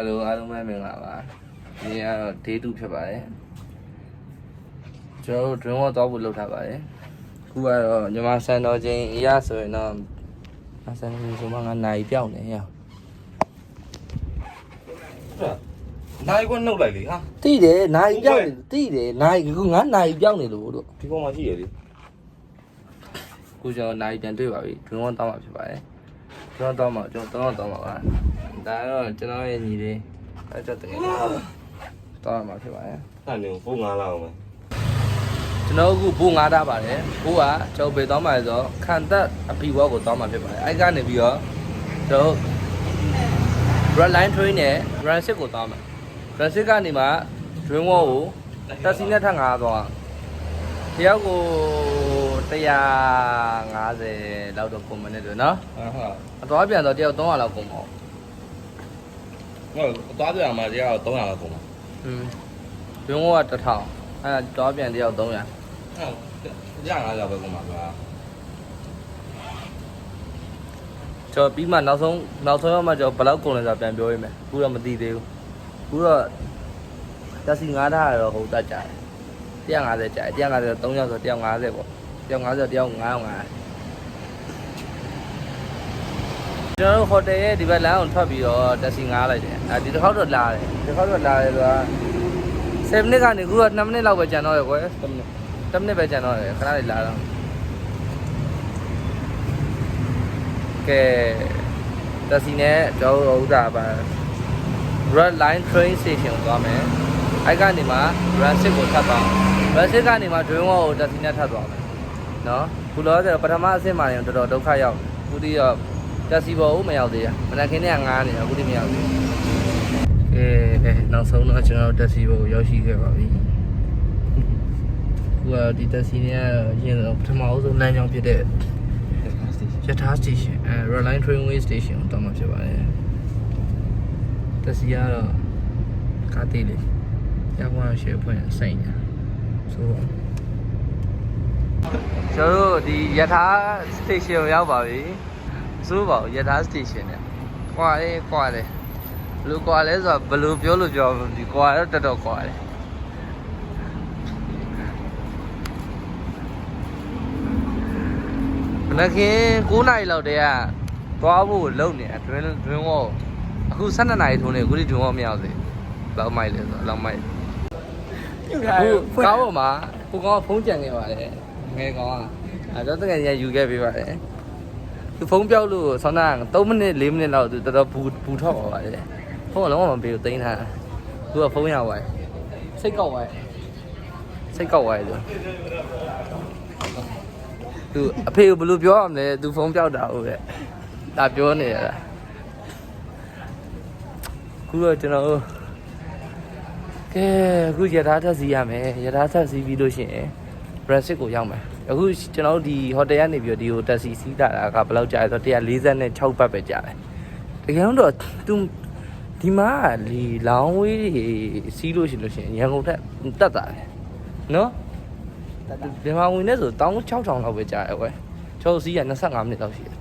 Hello အားလုံးပဲမင်္ဂလာပါဒီကတော့ day 2ဖြစ်ပါတယ်ကျွန်တော်တို့ drone တော့သွားဖို့လုပ်ထားပါတယ်ခုကတော့ညီမဆန်တော်ချင်းအရာဆိုရင်တော့ဆန်တော်ချင်းဆိုမှငါနိုင်ပြောင်းနေရနိုင်ကွနှုတ်လိုက်လေဟာတိတယ်နိုင်ပြောင်းနေတိတယ်နိုင်ခုငါနိုင်ပြောင်းနေလို့တို့ဒီပေါ်မှာရှိရလေခုကျွန်တော်နိုင်ပြန်တွေ့ပါပြီ drone တော့မှာဖြစ်ပါတယ် drone တော့မှာကျွန်တော်တော့မှာပါဒါတော့ကျွန်တော်ရဲ့ညီလေးအဲ့တော့တကယ်တော့မှာဖြစ်ပါတယ်အဲ့နေဘုံငါလာအောင်မယ်ကျွန်တော်အခုဘိုးငါးထားပါတယ်ဘိုးကကျွန်တော်ပေသွားမှာဆိုတော့ခံတက်အပီဝေါကိုသွားမှာဖြစ်ပါတယ်အဲ့ကနေပြီးတော့ကျွန်တော် run line train နဲ့ run 6ကိုသွားမှာ run 6ကနေမှ dream wall ကိုတက်စီနဲ့ထပ်ငါသွားတယောက်ကို150လောက်တော့ကုန်မနေတယ်နော်ဟုတ်အသွားပြန်တော့တယောက်300လောက်ကုန်ပါဟုတ်သွားပြရမှာတရားတော့300လောက်ကုန်ပါdream wall က1000အဲ့ဒါသွားပြန်တယောက်300ဟုတ်150လောက်ပဲကုန်ပါကွာကျွန်တော်ပြီးမှနောက်ဆုံးရောက်မှကျွန်တော်ဘယ်လောက်ကုန်လဲဆိုတာပြန်ပြောရမယ်အခုတော့မသိသေးဘူးအခုတော့တက်စီ9ထားရတော့ဟိုတက်ကြတယ်150ကြတယ်150ဆို3ယောက်ဆို150ပေါ့150ဆို150 900ကျွန်တော်တို့ဟိုတယ်ရဲ့ဒီဘက်လမ်းကိုထွက်ပြီးတော့တက်စီ9လိုက်တယ်အဲဒီတစ်ခေါက်တော့လာတယ်ဒီတစ်ခေါက်တော့လာတယ်ဆိုတာ7မိနစ်ကနေခုက2မိနစ်လောက်ပဲကျန်တော့ရကွယ်10မိနစ်ပဲကျန်တော့ရခဏလေးလာတော့ကဲတက်စီနဲ့ကျွန်တော်တို့ဥဒါပါ Red Line Train Station ကိုသွားမယ်အဲ့ကနေမှ Run 6ကိုထပ်သွား Run 6ကနေမှ Dream Wall ကိုတက်စီနဲ့ထပ်သွားမယ်နော်ခုလောဆယ်ပထမအဆင့်မှာရင်တော်တော်ဒုက္ခရောက်ခုတိတော့တက်စီပေါ်ဦးမရောက်သေးဘူးမနက်ခင်းနဲ့ငားနေအခုတိမရောက်သေးဘူးနောက်ဆုံးတော့ကျွန်တော်တက်စီပေါ်ကိုရောက်ရှိခဲ့ပါပြီခုကဒီတက်စီနဲ့ရင်တော့ပထမအဆုံးလမ်းကြောင်းဖြစ်တဲ့ရထား station Red Line Trainway Station ကိုတော့မှဖြစ်ပါတယ်တက်စီကတော့ကားသေးလေးရကွာရှယ်ဖွင့်စိတ်ညာဆိုတော့ကျွန်တော်တို့ဒီရထား station ကိုရောက်ပါပြီဆိုပါရထား station နဲ့ကွာတယ်ဘယ်လိုကွာလဲဆိုတော့ဘယ်လိုပြောလို့ပြောဒီကွာတော့တော်တော်ကွာတယ်မနက်ခင်း9နာရီလောက်တည်းကသွားဖို့လုံနေအတွင်းဝေါ်အခု12နာရီထိုးနေအခုဒီတွင်ဝေါ်မရောက်သေးလောက်မိုက်လဲဆိုလောက်မိုက်အခုကားပေါ်မှာကိုကောင်ကဖုန်းကြံခဲ့ပါတယ်ငယ်ကောင်ကအဲ့တော့တကယ်ရယူခဲ့ပေးပါတယ်သူဖုန်းပြောက်လို့ဆောင်းတာ3မိနစ်4မိနစ်လောက်သူတော်တော်ဘူထောက်ပါပါတယ်ဖုန်းကလုံးဝမပေးဘူးတင်းထားသူကဖုန်းရသွားစိတ်ကောက်သွားသူအဖေကိုဘယ်လိုပြောရမလဲသူဖုန်းပြောက်တာဟုတ်ရဲ့ဒါပြောနေရတာခုတော့ကျွန်တော်ကဲအခုရထားထပ်စီရမယ်ရထားထပ်စီပြီးလို့ရှိရင် Brexit ကိုရောက်မယ်အခုကျွန်တော်တို့ဒီဟိုတယ်ကနေပြီးတော့ဒီဟိုတက်စီစီးတာကဘယ်လောက်ကြာလဲဆိုတော့146ဘတ်ပဲကြာတယ်တကယ်တော့သူဒီမှာဒီလောင်းဝေးတွေစီးလို့ရှိရင်ရန်ကုန်ထက်တက်တာတယ်နော်ဒီမှာဝင်နေဆို16000လောက်ပဲကြာတယ်ကွယ်ကျောက်စီးက25မိနစ်လောက်ရှိတယ်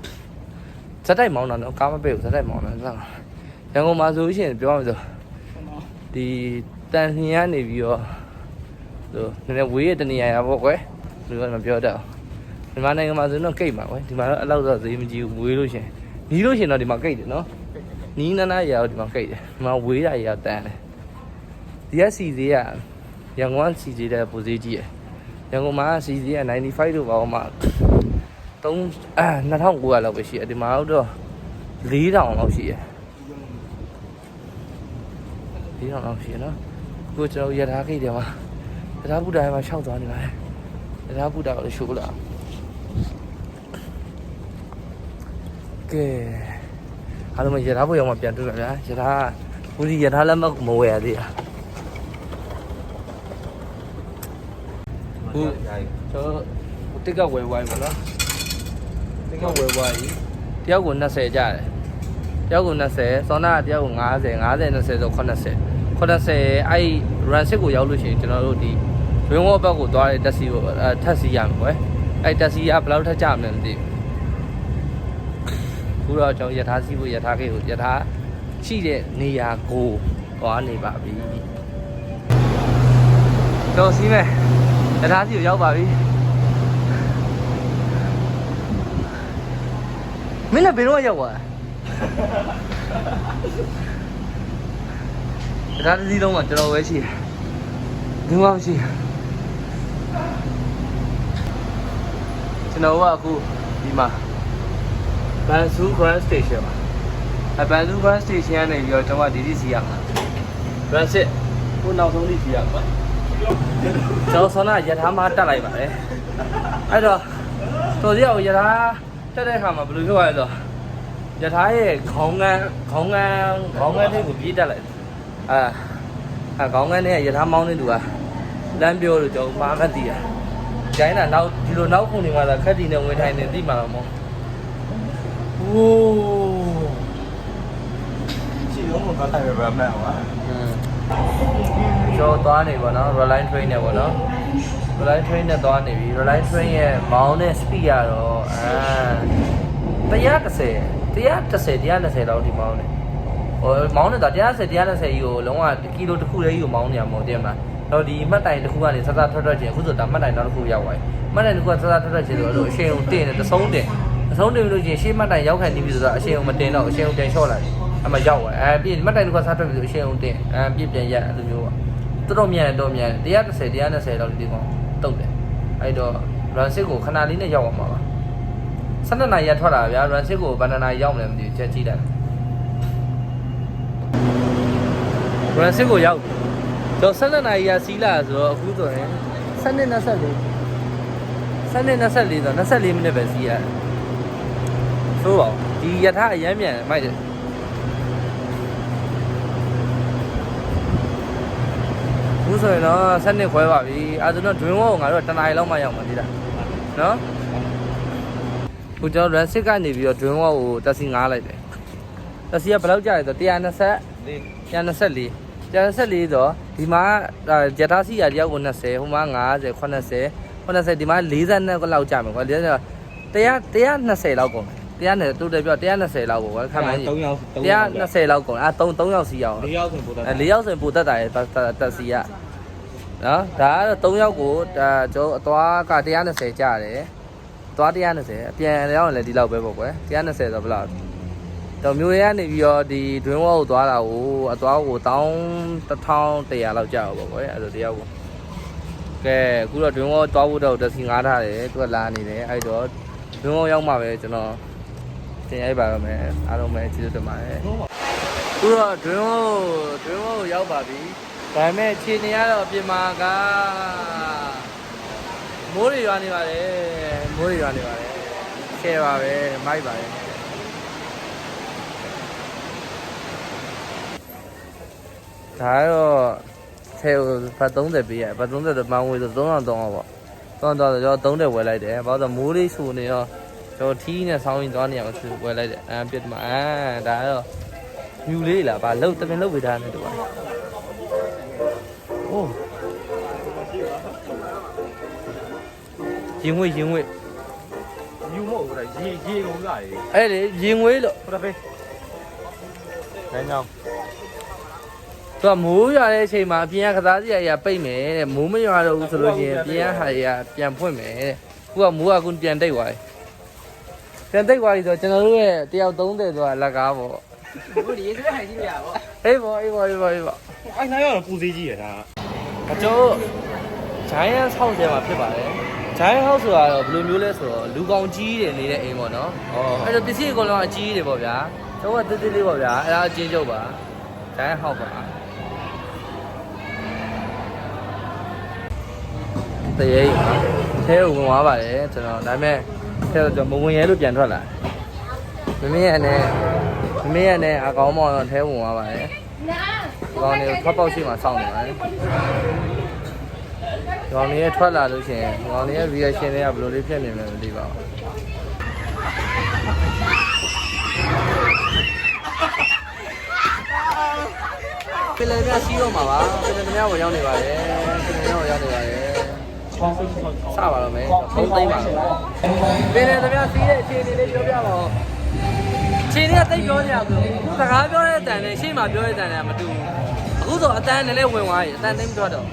ဇက်တိုက်မောင်းတာတော့ကားမပဲဘူးဇက်တိုက်မောင်းတာ25ရန်ကုန်မှာဆိုရှင်ပြောရမယ်ဆိုဒီတန်လျင်ကနေပြီးတော့ဆိုနည်းနည်းဝေးရတဲ့နေရာရပေါ့ကွယ်ဘယ်လိုမှမပြောတတ်ဘူးဒီမှာနိုင်ငံမှာဆိုတော့ကိတ်မှာကွယ်ဒီမှာတော့အဲ့လောက်တော့ဈေးမကြီးဘူးဝေးလို့ရှင်နီးလို့ရှင်တော့ဒီမှာကိတ်တယ်နော်နီးနာရတော့ဒီမှာကိတ်တယ်ဒီမှာဝေးတာရတန်းတယ်ဒီကစီဈေးကရန်ကုန်ကစီဈေးတဲ့ပူဈေးကြီးရရန်ကုန်မှာစီဈေးက95လို့ပါအောင်မှာ2900လောက်ပဲရှိတယ်ဒီမှာတော့4000လောက်ရှိတယ်4000လောက်ရှိရနော်ကိုကျွန်တော်ရထားခိတ်တယ်မှာရထားဘူတာမှာရှောက်သွားနေပါတယ်ရထားဘူတာကိုရှိုးလာကဲအားလုံးရထားဘူရောက်မှပြန်တွေ့ပါဗျာရထားဘူးဒီရထားလက်မှတ်မဝယ်ရသေးဘူးကျွန်တော်တက်ကဝယ်ဝိုင်းပါနော်တက်ကဝယ်ဝိုင်းတယောက်ကို20ကျတယ်တယောက်ကို20စောနာတယောက်ကို50 20ဆို80အဲ့ run 6ကိုရောက်လို့ရှိရင်ကျွန်တော်တို့ဒီဝင်းဝေါ်ဘက်ကိုသွားတဲ့တက်စီကိုထက်စီရမယ်ကွယ်အဲ့တက်စီကဘယ်လောက်ထက်ကြမလဲမသိဘူးခုတော့ကျွန်တော်ရထားစီးဖို့ရထားခေတ်ကိုရထား ရှိတဲ့နေရာကိုသွားနေပါပြီတော့စီးမယ်ရထားစီကိုရောက်ပါပြီမင်းလည်းဘယ်တော့ရောက်သွားရထားစီးလုံးမှာကျွန်တော်ပဲရှိတယ်ဒီမှာရှိကျွန်တော်ကအခုဒီမှာဘန်ဆူ Grand Station ပါဘန်ဆူ Grand Station ကနေပြီးတော့ကျွန်တော်ကဒီစီစီရမှာ Transit ကိုနောက်ဆုံးစီစီရပါကျွန်တော်ဆောနာရထားမှာတက်လိုက်ပါတယ်အဲ့တော့တော်စီအောင်ရထားတက်တဲ့အခါမှာဘယ်လိုဖြစ်သွားလဲဆိုရထားရဲ့ခေါင်းငန်းထိပ်ကိုပြေးတက်လိုက်ခေါင်းငန်းနဲ့ရထားမောင်းနေသူကလမ်းပြောလို့ကျွန်တော်မှားမှတ်သိရကျိုင်းတာနောက်ဒီလိုနောက်ခုနေမှာသာခက်တီနဲ့ဝင်ထိုင်နေသိမှာတော့မဟုတ်โอ้ชีလုံးကိုသွားတယ်ဗျာမှန်ပါကျော်သွားနေပါတော့ Reliant Train နဲ့ပေါ့နော် Reliant Train နဲ့သွားနေပြီ Reliant Train ရဲ့မောင်းတဲ့ speed ကတော့130လောက်ဒီမောင်းနေဟိုမောင်းနေတာ130ကြီးကိုလုံးဝကီလိုတစ်ခုလေးကြီးကိုမောင်းနေရမှာတဲ့မှာတော့ဒီမှတ်တိုင်တစ်ခုကနေစစထွက်ချင်းအခုဆိုတာမှတ်တိုင်နောက်တစ်ခုရောက်သွားပြီမှတ်တိုင်တစ်ခုကစစထွက်ချင်းဆိုတော့အရှင်ုံတင်တယ်သုံးတင်လို့ချင်းရှေ့မှတ်တိုင်ရောက်ခံနေပြီဆိုတော့အရှင်ုံမတင်တော့အရှင်ုံတင်လျှော့လိုက်အမှရောက်သွားပြီးမှတ်တိုင်တစ်ခုစထွက်ပြီဆိုအရှင်ုံတင်ပြည့်ပြန်ရက်အဲ့လိုမျိုးပေါ့တော်မြန်130လောက်ဒီကောင်တုတ်တယ်အဲ့တော့ run 6ကိုခဏလေးနဲ့ရောက်အောင်ပါ12နာရီရထွက်လာဗျာ run 6ကိုဘယ်နှစ်နာရီရောက်မလဲမသိဘူးချက်ကြည့်လိုက် run 6ကိုရောက်တော့12နာရီရစီးလာဆိုတော့အခုဆိုရင်12:24ဆို24မိနစ်ပဲစီးရတယ်ဆိုတော့ဒီရထားအရမ်းမြန်မိုက်တယ်ဘူးဆိုရင်တော့7ခွဲပါပြီအဲဒါတော့ Dream World ကိုငါတို့တနားရီလောက်မှရောက်မှာဒီလားနော်ခုကျွန်တော် Run 6ကနေပြီးတော့ Dream World ကိုတက်စီငားလိုက်တယ်တက်စီကဘယ်လောက်ကြာလဲဆို124ဆိုဒီမှာရထားစီရတယောက်ကို20ဟိုမှာ50 80ဒီမှာ40လောက်ကြာမယ်ကွာ120လောက်ကုန်120တိုးတယ်ပြော120လောက်ကိုခန့်မှန်းကြည့်120လောက်ကုန်3ယောက်စီရအောင်4ယောက်ဆိုပိုတက်တာရတက်စီရနော်ဒါကတော့3ယောက်ကိုကျွန်တော်အသွားက120ကျတယ်သွား120အပြန်ရောက်ရင်လည်းဒီလောက်ပဲပေါ့ကွယ်120ဆိုဘယ်လောက်တော့မျိုးရဲကနေပြီးတော့ဒီ Dream World ကိုသွားတာကိုအသွားကို1100လောက်ကြာတော့ပေါ့ကွယ်အဲ့ဒါတယောက်ကိုကဲအခုတော့ Dream World သွားဖို့တော့တက်စီငားထားတယ်သူကလာနေတယ်အဲ့တော့ Dream World ရောက်မှပဲကျွန်တော်တင်ရိုက်ပါတော့မယ်အားလုံးပဲကျေးဇူးတင်ပါတယ်အခုတော့ Dream World ရောက်ပါပြီဒါပေမဲ့ခြေနေရတော့အပြင်မှာကမိုးတွေရွာနေပါတယ်ဆဲပါပဲမိုက်ပါတယ်ဒါတော့ဆဲကိုဖတ်30ပေးရဖတ်30တော့မှန်ဝေးဆို3300ပေါ့တော့ကျွန်တော်30ဝယ်လိုက်တယ်ဘာလို့ဆိုမိုးလေးဆူနေတော့ကျွန်တော်ထီးနဲ့ဆောင်းရင်သွားနေအောင်ဆူဝယ်လိုက်တယ်ပြစ်မှာဒါတော့မြူလေးလားဗာလှုပ်တပင်လှုပ်ပေးထားတယ်တူပါโอ้ရင်ငွေယူမဟုတ်ဘူးလားရေကုန်လာရေအဲ့လေရင်ငွေလို့ဟုတ်တယ်ဖေးနိုင်အောင်သူကမိုးရွာတဲ့အချိန်မှာအပြင်ကကစားစရာပိတ်မယ်တဲ့မိုးမရွာတော့ဘူးဆိုလို့ရှိရင်အပြင်ကဟာတွေကပြန်ဖွင့်မယ်တဲ့ခုကမိုးကခုပြန်တိတ်သွားပြီဆိုတော့ကျွန်တော်တို့ရဲ့တယောက်30ဆိုတာလက်ကားပေါ့ဘုရားရေးစရာဟိုင်ကြီးရပါအေးပေါ့အဲ့နိုင်ရတော့ပူသေးကြီးရတာကျွန်တော်ဂျိုင်းဟောက်ထဲမှာဖြစ်ပါတယ်ဂျိုင်းဟောက်ဆိုတာတော့ဘယ်လိုမျိုးလဲဆိုတော့လူကောင်ကြီးတွေနေတဲ့အိမ်ပေါ့နော်အဲ့တော့ပစ္စည်းအကုန်လုံးအကြီးတွေပေါ့ဗျာကျွန်တော်ကတိတိလေးပေါ့ဗျာအဲ့ဒါအချင်းချုပ်ပါဂျိုင်းဟောက်ပါတရေကြီးပါထဲကိုဝင်သွားပါတယ်ကျွန်တော်ဒါပေမဲ့ထဲတော့ကျွန်တော်မဝင်ရဲလို့ပြန်ထွက်လာမမေရနဲ့အကောင်မောင်တော့ထဲဝင်သွားပါတယ်ဒီကောင်လေးထွက်ပေါက်ရှိမှစောင့်နေပါတယ်ဒီကောင်လေးထွက်လာလို့ရှိရင်ဒီကောင်လေးရဲ့ reaction တွေကဘယ်လိုလေးဖြစ်နေလဲမသိပါဘူးပင်လယ်မြစီးတော့မှာပါပင်လယ်မြကိုရောက်နေပါတယ်စပါတော့မယ်3သိမ်းပါတော့ပင်လယ်မြစီးတဲ့အခြေအနေလေးပြောပြပါဦးခြ ရှင်တွေကတိတ်ပြောကြရဘူးအခုစကားပြောတဲ့အတန်နဲ့ရှေ့မှာပြောတဲ့အတန်နဲ့မတူဘူးအခုဆိုအတန်နဲ့လည်းဝင်သွားပြီအတန်သိမ့်တော့တော့အ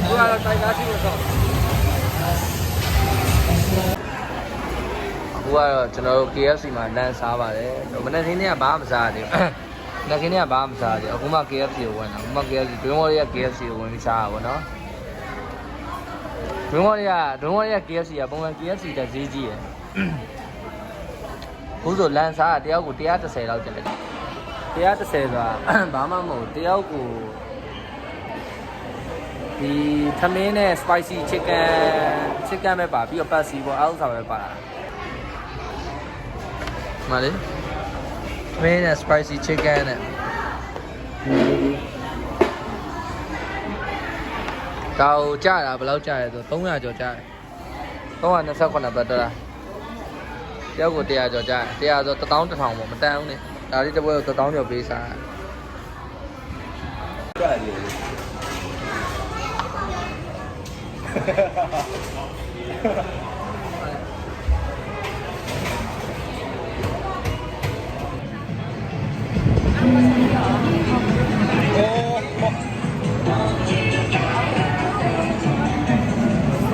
ခုကတော့တိုက်ကားရှိလို့တော့အခုကတော့ကျွန်တော်တို့ KFC မှာလမ်းစားပါတယ်မနေ့ကင်းကဘာမှမစားရသေးဘူးမနေ့ကင်းကဘာမှမစားရသေးဘူးအခုမှ KFC ကိုဝင်တာအခုမှ KFC ဒွင်းဝေါ်တွေက KFC ကိုဝင်ပြီးစားတာပေါ့နော်ဒွင်းဝေါ်တွေက KFC ကပုံမှန် KFC တက်ဈေးကြီးရယ်အခုဆိုလမ်းစားတယောက်ကို130လောက်ကျတယ်130ဆိုတာဘာမှမဟုတ်တယောက်ကိုဒီသမင်းနဲ့ spicy chicken ပဲပါပြီးတော့ patty ပေါ့အားဥစားပဲပါတာမလေးသမင်းနဲ့ spicy chicken နဲ့ကောက်ကြတာဘယ်လောက်ကြရဲဆို300ကျော်ကြတယ်328ဘတ်တော့တယောက်ကို100ကျော်ကြတယ်100ဆို1000 1000ပေါ့မတန်ဘူးနဲ့ဒါလေးတစ်ပွဲကို1000ကျော်ပေးစား对对。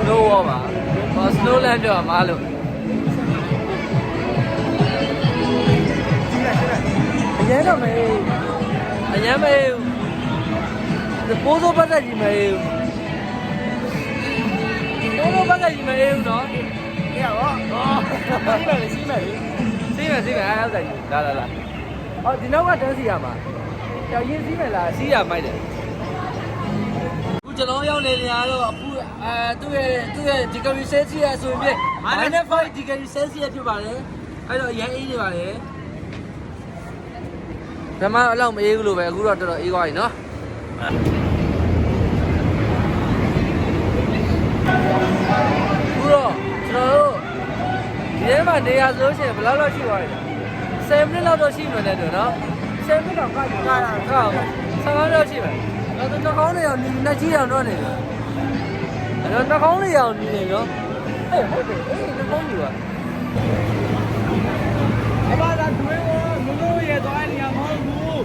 snow wall ပါ snowland ပြောမှာလို့အရင်တော့မေးအရင်မေးပိုးစိုးပတ်သက်ကြီးမေးပိုးစိုးပတ်သက်ကြီးမေးဦးနော်ရပါတော့စီးမယ်အဲ့ဟုတ်တယ်လာဟောဒီနောက်ကတန်းစီရမှာကြောက်ရင်စီးမယ်လားစီးရမိုက်တယ်အခုကျွန်တော်ရောက်နေနေရတော့အခုသူ့ရဲ့ degree Celsius ဆိုရင်-5 degree Celsius ဖြစ်ပါတယ်အဲ့တော့ရမ်းအေးနေပါတယ်ဓမ္မအလောက်မအေးဘူးလို့ပဲအခုတော့တော်တော်အေးသွားပြီနော်အခုတော့ကျွန်တော်တို့ဒီထဲမှာနေရာဆိုရှင်ဘယ်လောက်ရှိသွားလဲ10မိနစ်လောက်တော့ရှိမှန်းတယ်နော်10မိနစ်တော့ကားတာကောက်15လောက်ရှိမယ်အဲ့တော့နှာခေါင်းတွေအောင်နှာကြီးအောင်တော့နေတယ်အဲ့တော့နှာခေါင်းတွေအောင်နေတယ်နော်အေးဟုတ်တယ်နှာခေါင်းတွေကအဘသာတွဲမလို့ရသွားနေရမဟုတ်ဘူး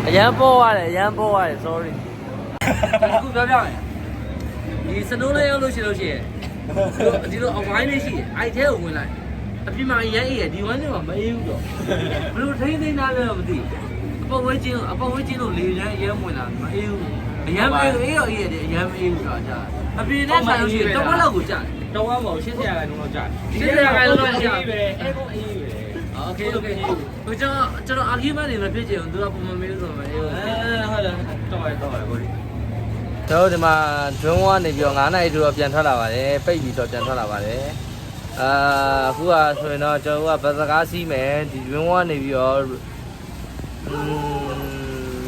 အရန်ပေါ်ရတယ် sorry အခုပြောပြမယ်ဒီစနိုးလေးရောက်လို့ရှိရင်ဒီလိုအဝိုင်းလေးရှိတယ်အဲ့ထဲကိုဝင်လိုက်အပြင်မှာအရန်အေးရဒီဝိုင်းထဲမှာမအေးဘူးတော့ဘယ်လိုထိန်းသိမ်းထားလဲမသိအပေါ်ဝဲချင်းလို့လေရန်အရန်ဝင်လာမအေးဘူးအရန်အေးရောအေးရတယ်အရန်မအေးဘူးတော့ကြာအပြင်နဲ့ဆိုင်လို့ရှိရင်တော့ဘက်လောက်ကိုကြာတော့မဟုတ်80ရာခိုင်နှုန်းလောက်ကြာ80ရာခိုင်နှုန်းလောက်ကြာပဲအဲကုန်အေးပဲโอเคကျွန်တော် argument တွေမဖြစ်ချင်ဘူးသူကပုံမှန်မေးလို့ဆိုမှအေးဟုတ်တယ်တော့ဟိုဒီကျွန်တော်ဒီမှာ drone ကနေပြီးတော့9နာရီထိုးတော့ပြန်ထွက်လာပါတယ်ပိတ်ပြီးတော့ပြန်ထွက်လာပါတယ်အခုကဆိုရင်တော့ကျွန်တော်ကဘတ်စကားစီးမယ်ဒီ drone ကနေပြီးတော့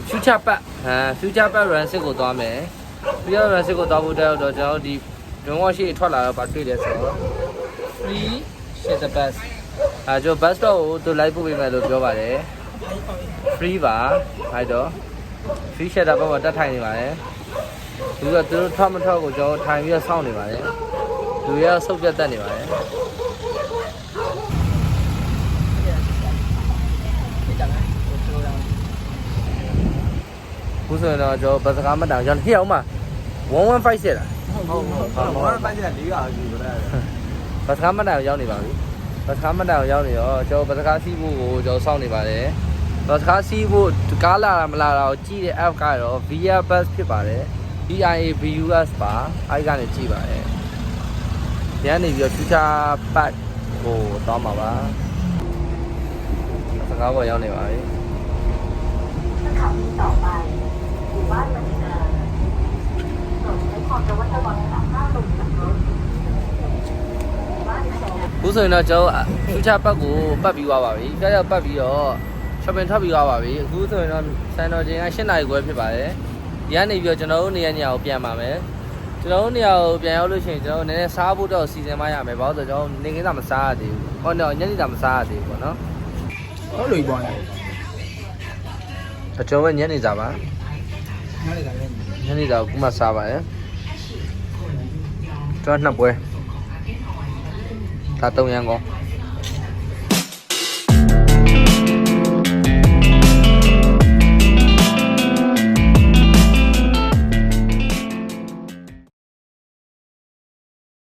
future pack run စစ်ကိုသွားမယ်ပြီးတော့ run စစ်ကိုသွားဖို့တက်တော့ကျွန်တော်ဒီ drone ရှိထွက်လာတော့ဗာတွေ့တယ်ဆိုတော့ free share the bus ကျွန်တော် bus stop ကိုသူလိုက်ပို့ပေးမယ်လို့ပြောပါတယ် free ပါအဲ့တော့ free share တာပေါ့တက်ထိုင်နေပါတယ်သူတို့ထွက်မထွက်ကိုကျွန်တော်ထိုင်ပြီးတော့စောင့်နေပါတယ်လူရဆုတ်ပြတ်တက်နေပါတယ်ခုဆိုတော့ကျွန်တော်ဘတ်စကားမတောင်ကျွန်တော်ဟိအောင်မှာ115ဆက်လားဟုတ်115ဆက်400ရှိပါတယ်ဘတ်စကားမတောင်ရောက်နေပါပြီဘတ်စကားမတောင်ရောက်နေတော့ကျွန်တော်ဘတ်စကားစီးဖို့ကိုကျွန်တော်စောင့်နေပါတယ်ဘတ်စကားစီးဖို့ကားလာတာမလာတာကိုကြည့်တဲ့ app ကတော့ Via Bus ဖြစ်ပါတယ် VIA-BUS ပါအဲ့ကနေကြည့်ပါတယ်။ညနေပြီးတော့ future pack ကိုတောင်းပါပါ။စကားပေါ်ရောက်နေပါပြီ။ข่าวนี้ต่อไปหมู่บ้านมันเดินโปรดใช้ความระมัดระวังหลังห้ามลงจากรถခုဆိုရင်တော့ကျွန်တော် future pack ကိုပတ်ပြီးသွားပါပြီ။ကြောက်ပတ်ပြီးတော့ shopping ထွက်ပြီးသွားပါပြီ။အခုဆိုရင်တော့စံတော်ချိန်က8နာရီခွဲဖြစ်ပါတယ်။ဒီကနေပြီးတော့ကျွန်တော်တို့နေရာကိုပြန်ပါမယ်ကျွန်တော်တို့နေရာကိုပြန်ရောက်လို့ရှိရင်ကျွန်တော်တို့နည်းနည်းစားဖို့တော့စီစဉ်မရမယ်ဘာလို့ဆိုတော့ကျွန်တော်နေခင်းစာမစားရသေးဘူးဟောတော့ညနေစာမစားရသေးဘူးပေါ့နော်ဟုတ်လို့ပြောနေဒ ကျွန်တော်ညနေစာပါ ညနေတိုင်း ညနေစာခုမှစားပါရယ်ကျွန်တော်နှစ်ပွဲဒါ3ရန်ကော